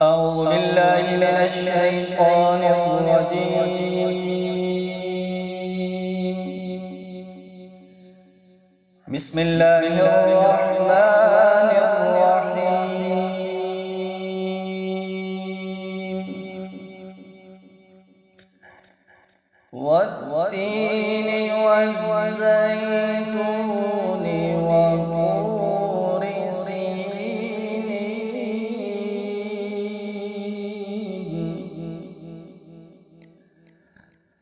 أعوذ بالله من الشيطان الرجيم. بسم الله الرحمن الرحيم. والتين والزيتون وطور سينين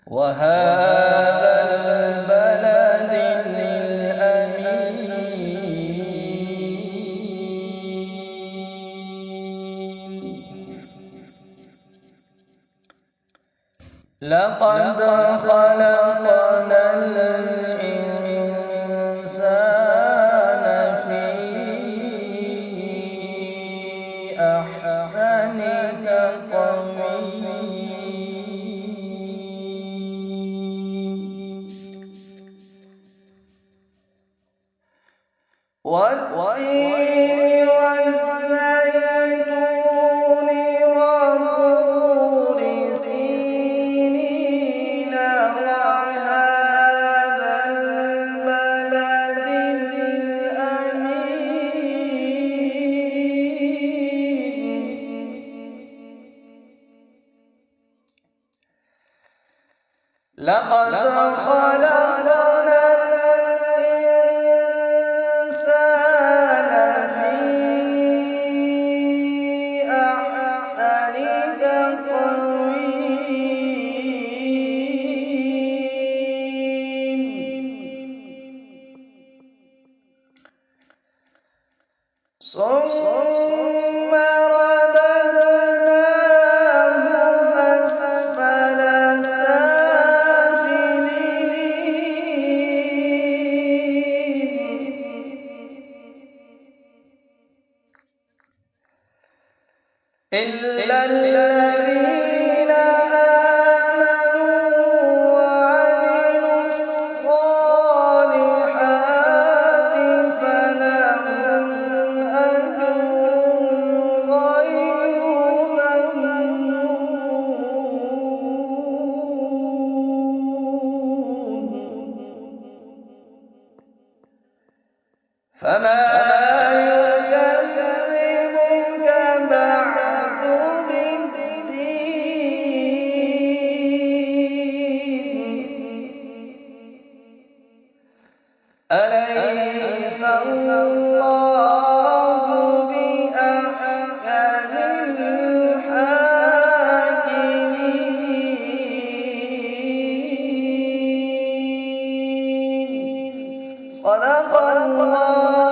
وهذا البلد الأمين. لقد خلقنا الإنسان في أحسن تقويم. والتين والزيتون وطور سينين وهذا البلد الأمين. لقد خلقنا ثم رددناه أسفل سافلين إلا الذين آمنوا وعملوا الصالحات فلهم أجر غير ممنون. فما يكذبك بعد بالدين. أليس الله بأحكم الحاكمين. صدق الله.